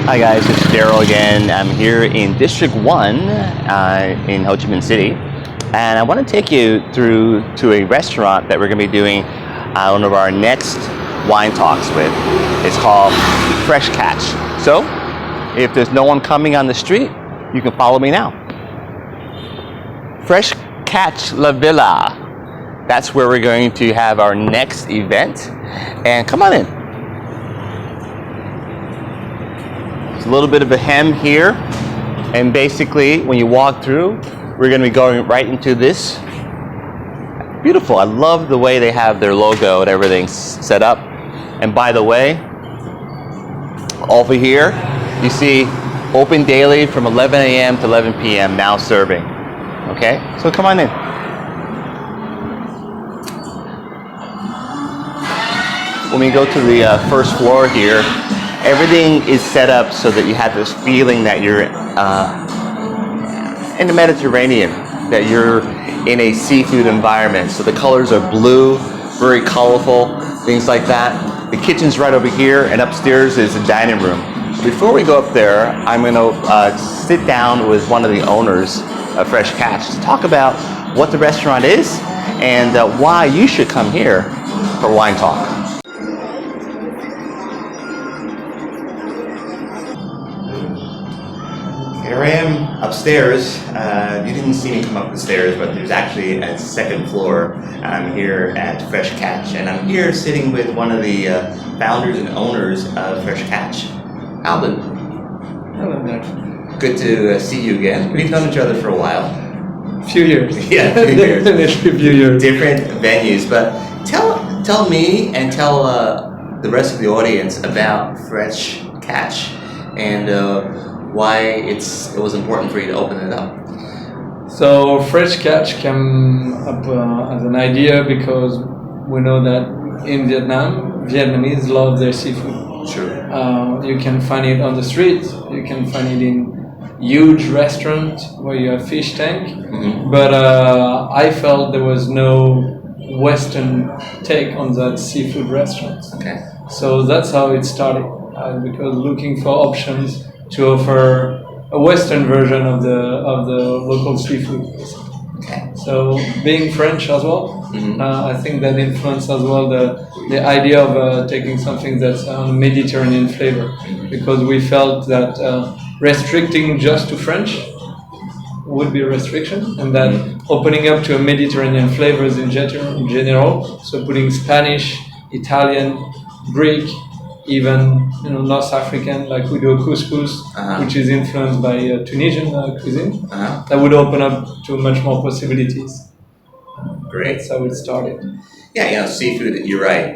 Hi guys, it's Daryl again. I'm here in District 1 in Ho Chi Minh City, and I want to take you through to a restaurant that we're going to be doing one of our next wine talks with. It's called Fresh Catch. So, if there's no one coming on the street, you can follow me now. Fresh Catch La Villa. That's where we're going to have our next event, and come on in. A little bit of a hem here, and basically when you walk through, we're going to be going right into this. Beautiful. I love the way they have their logo and everything set up. And by the way, over here you see open daily from 11 a.m. to 11 p.m. now serving. Okay, so come on in. When we go to the first floor here, everything is set up so that you have this feeling that you're in the Mediterranean, that you're in a seafood environment. So the colors are blue, very colorful, things like that. The kitchen's right over here, and upstairs is the dining room. Before we go up there, I'm going to sit down with one of the owners of Fresh Catch to talk about what the restaurant is and why you should come here for Wine Talk. Here I am upstairs. You didn't see me come up the stairs, but there's actually a second floor. I'm here at Fresh Catch, and I'm here sitting with one of the founders and owners of Fresh Catch, Alvin. Hello there. Good to see you again. We've known each other for a while. A few years. Yeah, a few years. Definitely a few years. Different venues, but tell me and tell the rest of the audience about Fresh Catch and why it was important for you to open it up. So Fresh Catch came up as an idea because we know that in Vietnam, Vietnamese love their seafood. Sure. You can find it on the street, you can find it in huge restaurants where you have fish tank, but I felt there was no Western take on that seafood restaurant. Okay. So that's how it started, because looking for options to offer a Western version of the local seafood. Okay. So being French as well, I think that influenced as well the idea of taking something that's Mediterranean flavor, because we felt that restricting just to French would be a restriction, and that opening up to a Mediterranean flavors in general, so putting Spanish, Italian, Greek, even North African, like we do a couscous, which is influenced by Tunisian cuisine, that would open up to much more possibilities. Great. That's how it started. Yeah, seafood, you're right.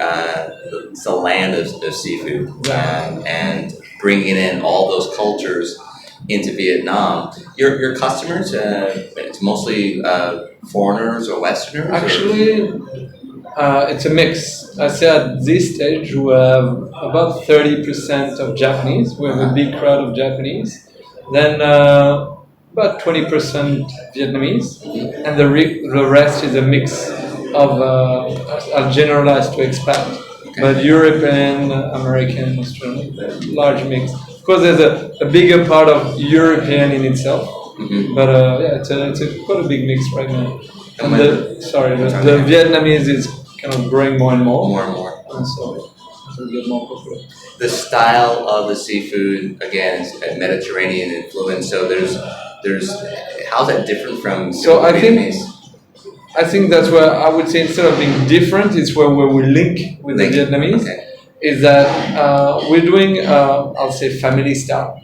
It's a land of seafood. Yeah. And bringing in all those cultures into Vietnam. Your customers, it's mostly foreigners or Westerners? Actually, it's a mix. I say at this stage we have about 30% of Japanese. We have a big crowd of Japanese. Then about 20% Vietnamese, and the rest is a mix of I'll generalize to expat, but European, American, Australian, large mix. Of course, there's a bigger part of European in itself, but it's quite a big mix right now. And the Vietnamese is kind of growing more and more. And so we get more popular. The style of the seafood, again, is a Mediterranean influence. So there's how's that different from Vietnamese? I think that's where I would say, instead of being different, it's where we link with the Vietnamese. Okay. Is that we're doing I'll say family style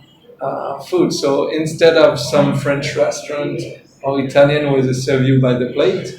food. So instead of some French restaurant or Italian where they serve you by the plate,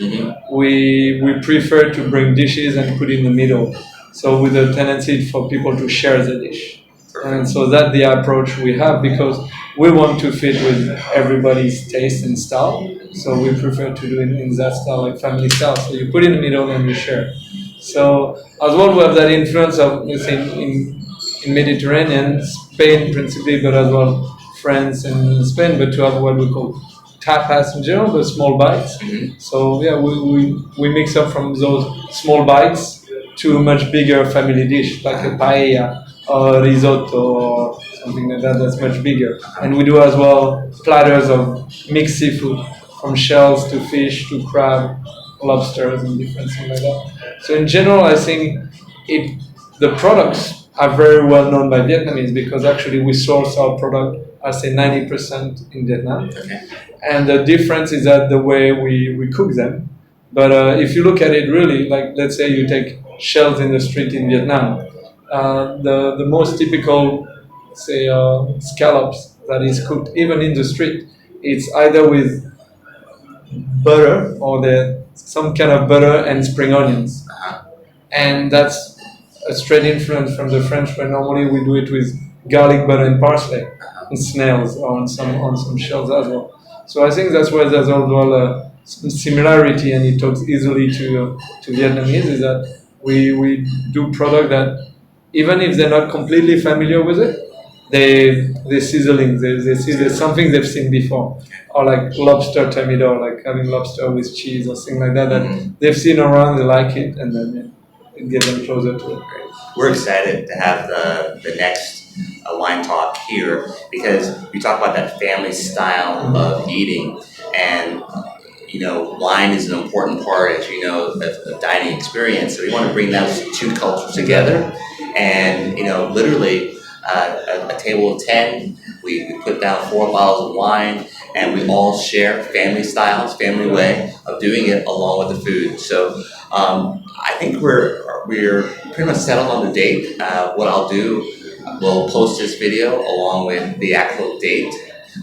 we prefer to bring dishes and put in the middle. So with a tendency for people to share the dish. And so that's the approach we have, because we want to fit with everybody's taste and style. So we prefer to do it in that style, like family style. So you put in the middle and you share. So as well, we have that influence of, let's say, in Mediterranean, Spain principally, but as well France and Spain, but to have what we call tapas in general, the small bites. So yeah, we mix up from those small bites to a much bigger family dish, like a paella risotto or something like that that's much bigger. And we do as well platters of mixed seafood, from shells to fish to crab, lobsters, and different things like that. So in general, I think the products are very well known by Vietnamese because actually we source our product, I say 90% in Vietnam. Okay. And the difference is that the way we cook them. But if you look at it really, like let's say you take shells in the street in Vietnam, the most typical, say, scallops that is cooked even in the street, it's either with butter or some kind of butter and spring onions. And that's a straight influence from the French, where normally we do it with garlic, butter, and parsley, and snails, or on some shells as well. So I think that's where there's as well some similarity, and it talks easily to Vietnamese, is that we do product that even if they're not completely familiar with it, they're sizzling. They see there's something they've seen before, or like lobster thermidor, like having lobster with cheese or something like that that they've seen around, they like it, and then it gets them closer to it. We're excited to have the next wine talk here because we talk about that family style of eating, and wine is an important part, as you know, of dining experience. So we want to bring those two cultures together, and literally a table of 10. We put down 4 bottles of wine, and we all share family styles, family way of doing it, along with the food. So I think we're pretty much settled on the date. What I'll do, we'll post this video along with the actual date.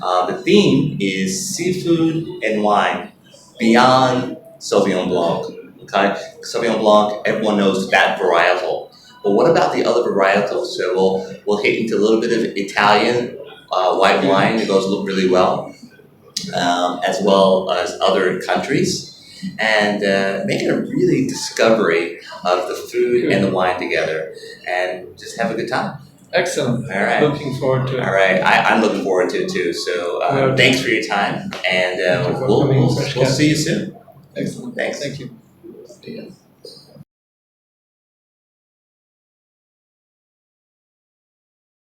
The theme is seafood and wine beyond Sauvignon Blanc. Okay, Sauvignon Blanc, everyone knows that varietal. But what about the other varietals? So we'll hit into a little bit of Italian white wine that goes really well, as well as other countries, and making a really discovery of the food and the wine together, and just have a good time. Excellent. All right. Looking forward to it. All right. I'm looking forward to it too. So thanks for your time, and we'll see you soon. Excellent. Thanks. Thank you.